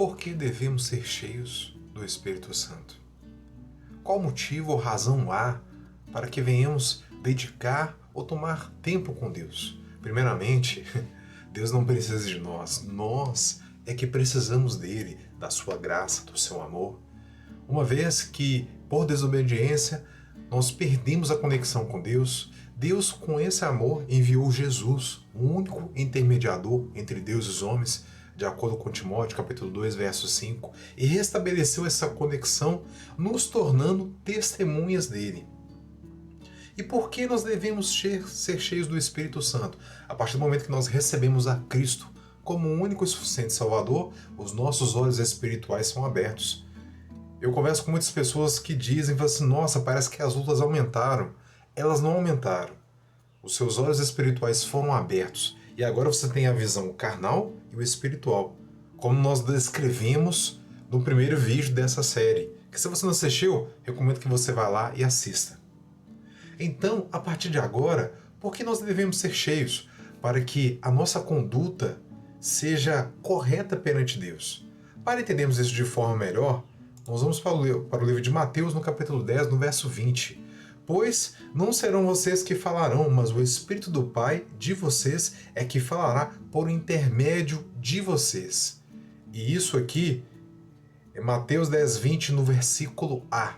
Por que devemos ser cheios do Espírito Santo? Qual motivo ou razão há para que venhamos dedicar ou tomar tempo com Deus? Primeiramente, Deus não precisa de nós é que precisamos dele, da sua graça, do seu amor. Uma vez que, por desobediência, nós perdemos a conexão com Deus, Deus, com esse amor, enviou Jesus, o único intermediador entre Deus e os homens, de acordo com Timóteo, capítulo 2, verso 5, e restabeleceu essa conexão, nos tornando testemunhas dele. E por que nós devemos ser cheios do Espírito Santo? A partir do momento que nós recebemos a Cristo como o único e suficiente Salvador, os nossos olhos espirituais são abertos. Eu converso com muitas pessoas que dizem assim, nossa, parece que as lutas aumentaram. Elas não aumentaram. Os seus olhos espirituais foram abertos. E agora você tem a visão carnal e o espiritual. Como nós descrevemos no primeiro vídeo dessa série. Que se você não assistiu, recomendo que você vá lá e assista. Então, a partir de agora, por que nós devemos ser cheios? Para que a nossa conduta seja correta perante Deus. Para entendermos isso de forma melhor, nós vamos para o livro de Mateus, no capítulo 10, no verso 20. Pois não serão vocês que falarão, mas o Espírito do Pai de vocês é que falará por intermédio de vocês. E isso aqui é Mateus 10, 20, no versículo A.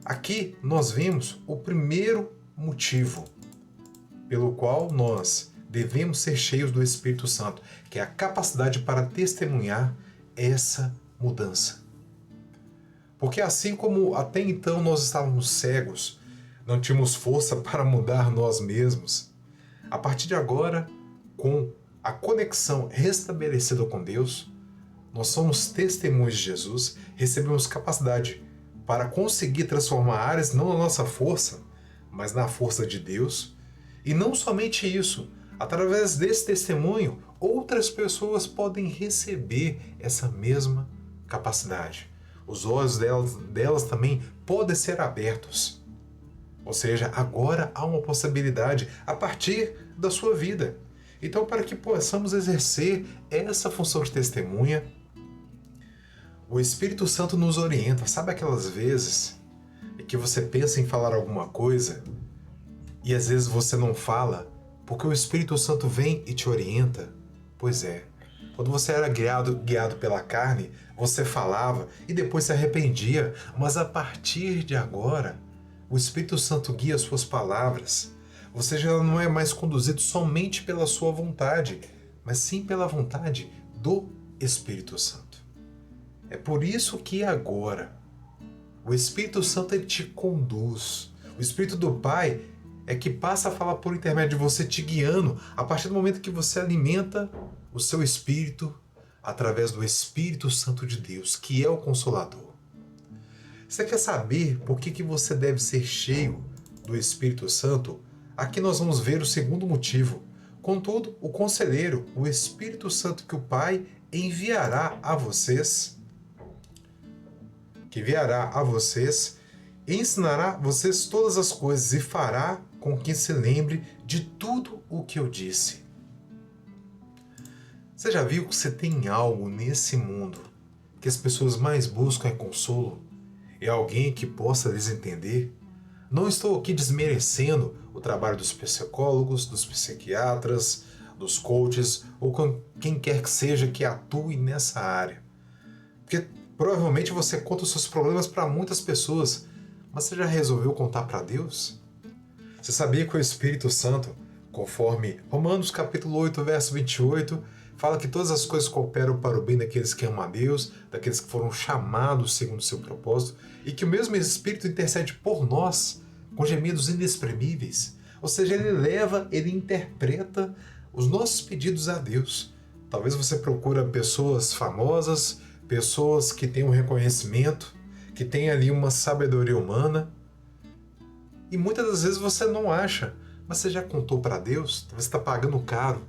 Aqui nós vemos o primeiro motivo pelo qual nós devemos ser cheios do Espírito Santo, que é a capacidade para testemunhar essa mudança. Porque assim como até então nós estávamos cegos, não tínhamos força para mudar nós mesmos, a partir de agora, com a conexão restabelecida com Deus, nós somos testemunhas de Jesus, recebemos capacidade para conseguir transformar áreas não na nossa força, mas na força de Deus. E não somente isso, através desse testemunho, outras pessoas podem receber essa mesma capacidade. Os olhos delas também podem ser abertos. Ou seja, agora há uma possibilidade a partir da sua vida. Então, para que possamos exercer essa função de testemunha, o Espírito Santo nos orienta. Sabe aquelas vezes em que você pensa em falar alguma coisa e às vezes você não fala porque o Espírito Santo vem e te orienta? Pois é. Quando você era guiado pela carne, você falava e depois se arrependia. Mas a partir de agora, o Espírito Santo guia as suas palavras. Você já não é mais conduzido somente pela sua vontade, mas sim pela vontade do Espírito Santo. É por isso que agora o Espírito Santo ele te conduz. O Espírito do Pai é que passa a falar por intermédio de você, te guiando, a partir do momento que você alimenta o seu espírito através do Espírito Santo de Deus, que é o Consolador. Você quer saber por que você deve ser cheio do Espírito Santo? Aqui nós vamos ver o segundo motivo. Contudo, o Conselheiro, o Espírito Santo que o Pai enviará a vocês, ensinará vocês todas as coisas e fará com que se lembre de tudo o que eu disse. Você já viu que você tem algo nesse mundo que as pessoas mais buscam é consolo? É alguém que possa lhes entender? Não estou aqui desmerecendo o trabalho dos psicólogos, dos psiquiatras, dos coaches ou com quem quer que seja que atue nessa área. Porque provavelmente você conta os seus problemas para muitas pessoas, mas você já resolveu contar para Deus? Você sabia que o Espírito Santo, conforme Romanos capítulo 8, verso 28, fala que todas as coisas cooperam para o bem daqueles que amam a Deus, daqueles que foram chamados segundo o seu propósito, e que o mesmo Espírito intercede por nós com gemidos inexprimíveis. Ou seja, ele interpreta os nossos pedidos a Deus. Talvez você procure pessoas famosas, pessoas que têm um reconhecimento, que têm ali uma sabedoria humana, e muitas das vezes você não acha, mas você já contou para Deus? Talvez você está pagando caro,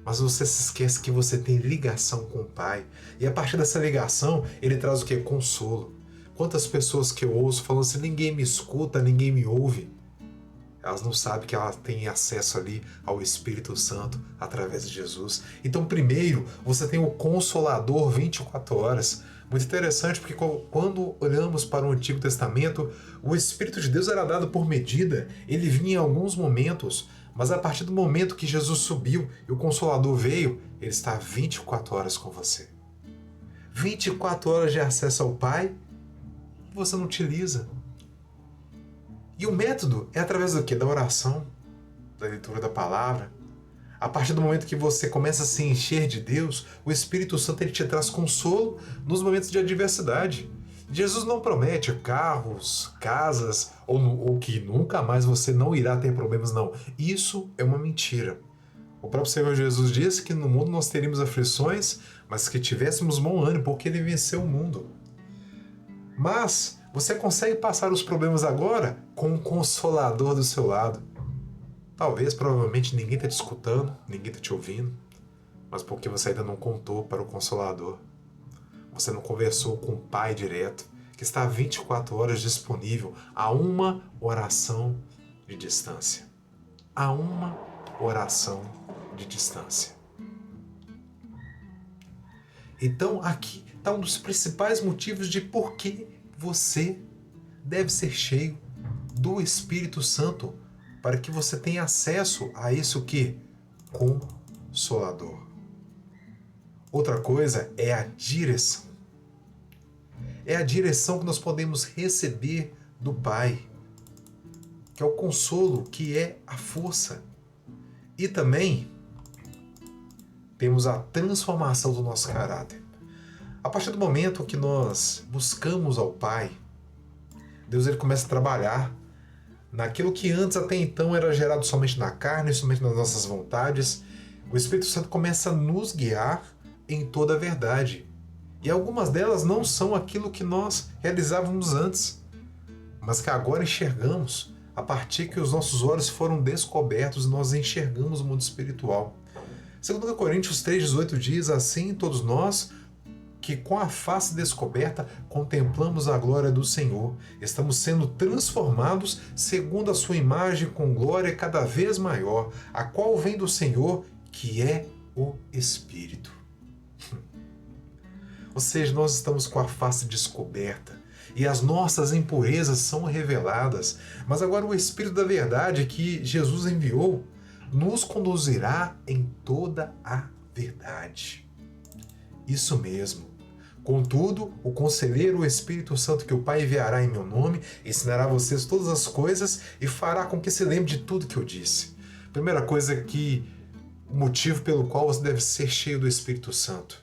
mas você se esquece que você tem ligação com o Pai, e a partir dessa ligação, Ele traz o que? Consolo. Quantas pessoas que eu ouço falando assim, ninguém me escuta, ninguém me ouve. Elas não sabem que elas têm acesso ali ao Espírito Santo através de Jesus. Então, primeiro, você tem o Consolador 24 horas. Muito interessante, porque quando olhamos para o Antigo Testamento, o Espírito de Deus era dado por medida. Ele vinha em alguns momentos, mas a partir do momento que Jesus subiu e o Consolador veio, ele está 24 horas com você. 24 horas de acesso ao Pai, que você não utiliza. E o método é através do quê? Da oração, da leitura da palavra. A partir do momento que você começa a se encher de Deus, o Espírito Santo ele te traz consolo nos momentos de adversidade. Jesus não promete carros, casas, ou que nunca mais você não irá ter problemas, não. Isso é uma mentira. O próprio Senhor Jesus disse que no mundo nós teríamos aflições, mas que tivéssemos bom ânimo, porque Ele venceu o mundo. Mas você consegue passar os problemas agora com um Consolador do seu lado. Talvez, provavelmente, ninguém está te escutando, ninguém está te ouvindo, mas porque você ainda não contou para o Consolador. Você não conversou com o Pai direto, que está 24 horas disponível a uma oração de distância. A uma oração de distância. Então, aqui está um dos principais motivos de por que você deve ser cheio do Espírito Santo, para que você tenha acesso a isso que? Consolador. Outra coisa é a direção. É a direção que nós podemos receber do Pai, que é o consolo, que é a força. E também temos a transformação do nosso caráter. A partir do momento que nós buscamos ao Pai, Deus ele começa a trabalhar naquilo que antes até então era gerado somente na carne, somente nas nossas vontades. O Espírito Santo começa a nos guiar em toda a verdade. E algumas delas não são aquilo que nós realizávamos antes, mas que agora enxergamos a partir que os nossos olhos foram descobertos e nós enxergamos o mundo espiritual. 2 Coríntios 3,18 diz: assim todos nós que com a face descoberta contemplamos a glória do Senhor, estamos sendo transformados segundo a sua imagem com glória cada vez maior, a qual vem do Senhor, que é o Espírito. Ou seja, nós estamos com a face descoberta e as nossas impurezas são reveladas, mas agora o Espírito da verdade que Jesus enviou nos conduzirá em toda a verdade. Isso mesmo. Contudo, o Conselheiro, o Espírito Santo que o Pai enviará em meu nome, ensinará a vocês todas as coisas e fará com que se lembre de tudo que eu disse. Primeira coisa o motivo pelo qual você deve ser cheio do Espírito Santo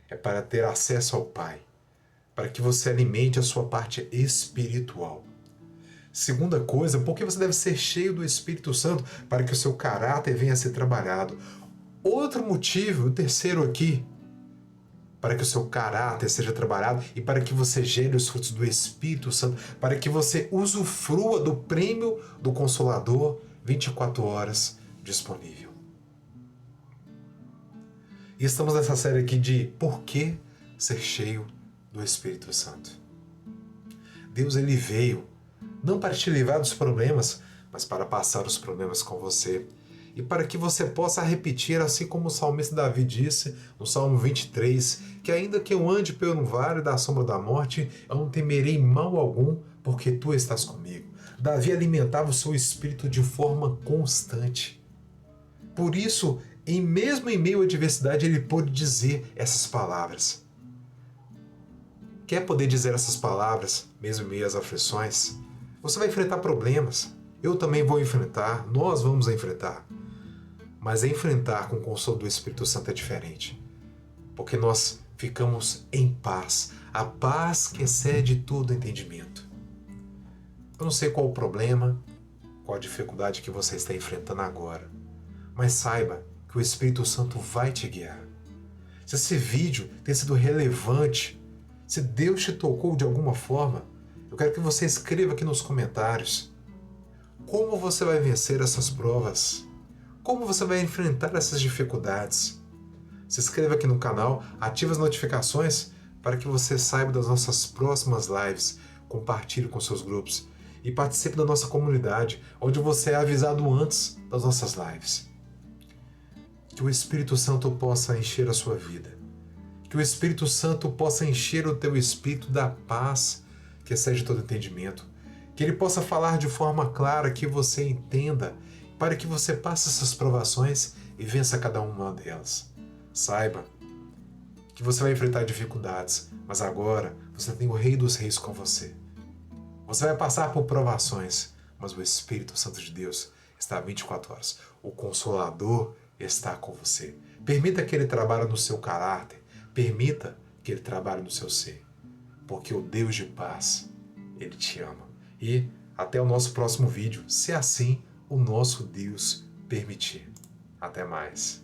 é para ter acesso ao Pai, para que você alimente a sua parte espiritual. Segunda coisa, por que você deve ser cheio do Espírito Santo? Para que o seu caráter venha a ser trabalhado. Outro motivo, o terceiro aqui, para que o seu caráter seja trabalhado e para que você gere os frutos do Espírito Santo, para que você usufrua do prêmio do Consolador 24 horas disponível. E estamos nessa série aqui de por que ser cheio do Espírito Santo. Deus ele veio não para te livrar dos problemas, mas para passar os problemas com você. E para que você possa repetir, assim como o salmista Davi disse no Salmo 23, que ainda que eu ande pelo vale da sombra da morte, eu não temerei mal algum, porque tu estás comigo. Davi alimentava o seu espírito de forma constante. Por isso, mesmo em meio à adversidade, ele pôde dizer essas palavras. Quer poder dizer essas palavras, mesmo em meio às aflições? Você vai enfrentar problemas. Eu também vou enfrentar, nós vamos enfrentar. Mas enfrentar com o consolo do Espírito Santo é diferente. Porque nós ficamos em paz. A paz que excede todo entendimento. Eu não sei qual o problema, qual a dificuldade que você está enfrentando agora. Mas saiba que o Espírito Santo vai te guiar. Se esse vídeo tem sido relevante, se Deus te tocou de alguma forma, eu quero que você escreva aqui nos comentários como você vai vencer essas provas. Como você vai enfrentar essas dificuldades? Se inscreva aqui no canal, ative as notificações para que você saiba das nossas próximas lives, compartilhe com seus grupos e participe da nossa comunidade, onde você é avisado antes das nossas lives. Que o Espírito Santo possa encher a sua vida. Que o Espírito Santo possa encher o teu espírito da paz que excede todo entendimento. Que ele possa falar de forma clara, que você entenda, para que você passe essas provações e vença cada uma delas. Saiba que você vai enfrentar dificuldades, mas agora você tem o Rei dos Reis com você. Você vai passar por provações, mas o Espírito Santo de Deus está 24 horas. O Consolador está com você. Permita que ele trabalhe no seu caráter. Permita que ele trabalhe no seu ser. Porque o Deus de paz, ele te ama. E até o nosso próximo vídeo, se assim o nosso Deus permitir. Até mais.